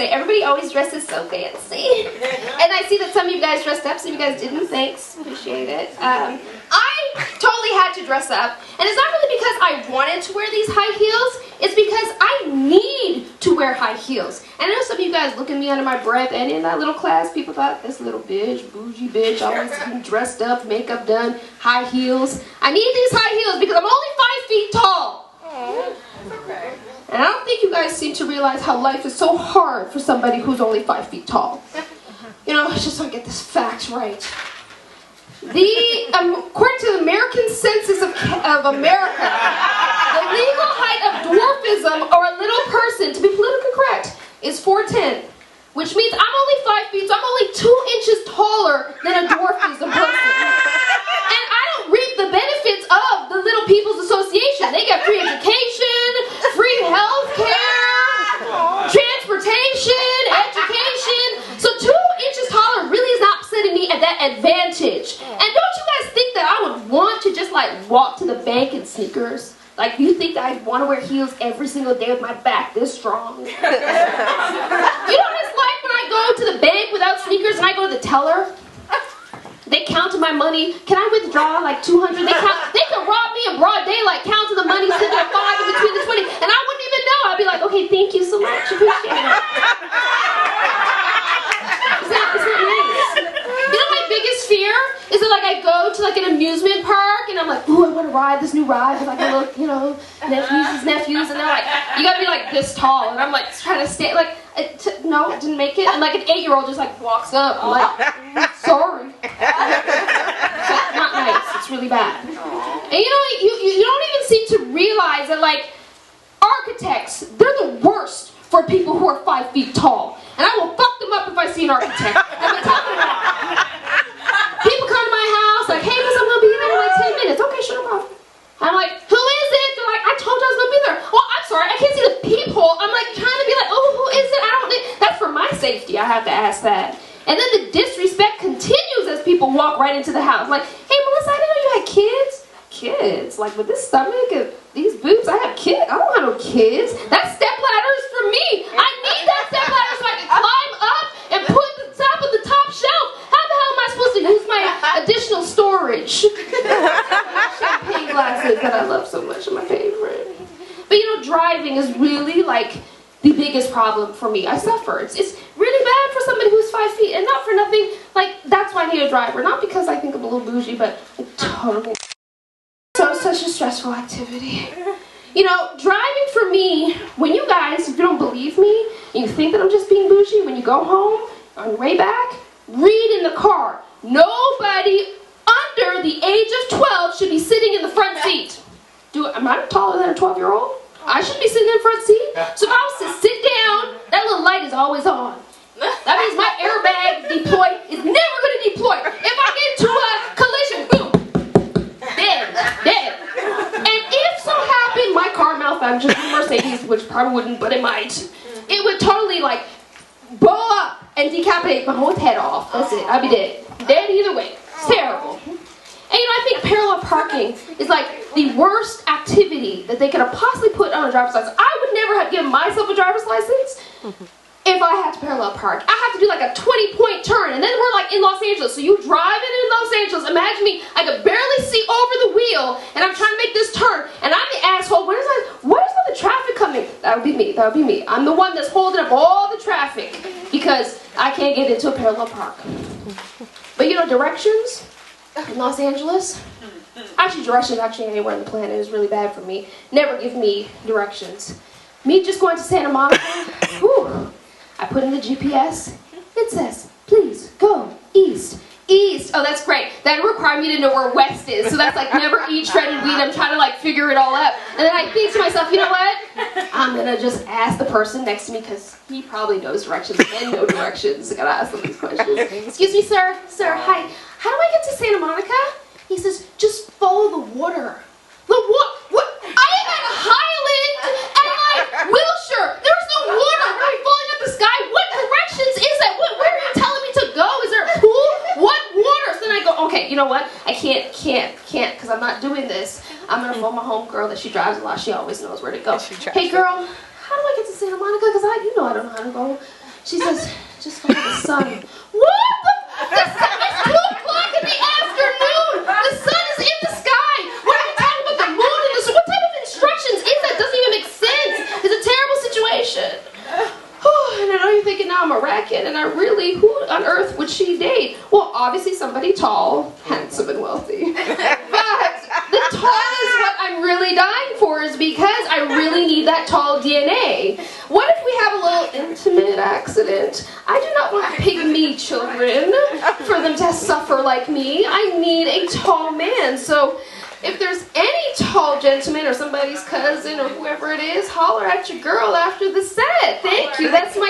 say everybody always dresses so fancy. And I see that some of you guys dressed up, some of you guys didn't. Thanks. Appreciate it. I totally had to dress up. And it's not really because I wanted to wear these high heels. It's because I need to wear high heels. And I know some of you guys look at me under my breath, and in that little class, people thought, this little bitch, bougie bitch, always getting dressed up, makeup done, high heels. I need these high heels because I'm only 5 feet tall. Okay. And I don't think you guys seem to realize how life is so hard for somebody who's only 5 feet tall. You know, it's just so I get this fact right. According to the American Census of America, the legal height of dwarfism, or a little person, to be politically correct, is 4'10", which means I'm only 5 feet, so I'm only 2 inches taller than a dwarfism person. And I don't reap the benefits of the Little People's Association. They get free education, free health care, transportation, education. So 2 inches taller really is not setting me at that advantage. And don't you guys think that I would want to just like walk to the bank in sneakers? Like, you think that I'd want to wear heels every single day with my back this strong? You know what it's like when I go to the bank without sneakers and I go to the teller? They counted my money. Can I withdraw like 200? They could rob me in broad daylight, counting the money, sitting at 5 in between the 20, and I wouldn't even know. I'd be like, okay, thank you so much. Appreciate it. Is that nice? You know my biggest fear is that like I go to like an amusement park and I'm like, ooh, I want to ride this new ride with like a little, you know, nephews, and they're like, you gotta be like this tall, and I'm like trying to stay like, no, I didn't make it, and like an 8-year-old just like walks up, I'm like, sorry. Not nice. It's really bad. And you know, you don't even seem to realize that like architects, they're the worst for people who are 5 feet tall. And I will fuck them up if I see an architect. I've been talking about it. People come to my house like, hey, miss, I'm gonna be there in like 10 minutes. Okay, sure, no problem. I'm like, who is it? They're like, I told you I was gonna be there. Well, I'm sorry, I can't see the peephole. I'm like trying to be like, oh, who is it? I don't think that's for my safety. I have to ask that. And then the disrespect continues as people walk right into the house. Like, hey, Melissa, I didn't know you had kids. Kids? Like, with this stomach and these boobs, I have kids? I don't have no kids. That stepladder is for me. I need that stepladder so I can climb up and put the top of the top shelf. How the hell am I supposed to use my additional storage? Champagne glasses that I love so much are my favorite. But you know, driving is really like the biggest problem for me. I suffer. It's really bad for somebody who's 5 feet, and not for nothing. Like, that's why I need a driver. Not because I think I'm a little bougie, but like, totally. So it's such a stressful activity. You know, driving for me, when you guys, if you don't believe me, and you think that I'm just being bougie, when you go home, on your way back, read in the car. Nobody under the age of 12 should be sitting in the front seat. Am I taller than a 12-year-old? I should be sitting in the front seat. So if I was to sit down, that little light is always on. That means my airbag deploy is never going to deploy. If I get into a collision, boom, dead. And if so happened my car malfunctions, Mercedes, which probably wouldn't, but it might, it would totally like blow up and decapitate my whole head off. That's it. I'd be dead. Dead either way. It's terrible. And you know, I think parallel parking is like the worst activity that they could have possibly put on a driver's license. I would never have given myself a driver's license if I had to parallel park. I have to do like a 20-point turn, and then we're like in Los Angeles. So you driving in Los Angeles, imagine me, I could barely see over the wheel, and I'm trying to make this turn, and I'm the asshole. Where's all the traffic coming? That would be me. I'm the one that's holding up all the traffic because I can't get into a parallel park. But you know, directions in Los Angeles, directions anywhere on the planet is really bad for me. Never give me directions. Me just going to Santa Monica, whew, I put in the GPS, it says, please go east. Oh, that's great. That required me to know where west is, so that's like never eat shredded wheat. I'm trying to like figure it all out. And then I think to myself, you know what? I'm gonna just ask the person next to me because he probably knows directions and no directions. I gotta ask them these questions. Excuse me, sir. Sir, hi. How do I get to Santa Monica? He says, just follow the water. The what? I am at Highland and like Wilshire. There's no water really falling out the sky. What directions is that? Where are you telling me to go? Is there a pool? What water? So then I go, okay, you know what? I can't, because I'm not doing this. I'm gonna phone my home girl that she drives a lot. She always knows where to go. Hey girl, how do I get to Santa Monica? Because I don't know how to go. She says, just follow the sun. What? The sun is 2 o'clock in the afternoon. The sun is in the sky. What are you talking about? The moon and the sun? What type of instructions is that? Doesn't even make sense. It's a terrible situation. And I know you're thinking, now I'm a racket, and who on earth would she date? Well, obviously somebody tall, handsome, and wealthy. But the tall is what I'm really dying for, is because I really need that tall DNA. What if we have a little intimate accident? I do not want pygmy children for them to suffer like me. I need a tall man. So if there's any tall gentleman or somebody's cousin or whoever it is, holler at your girl after the set. Thank you. That's my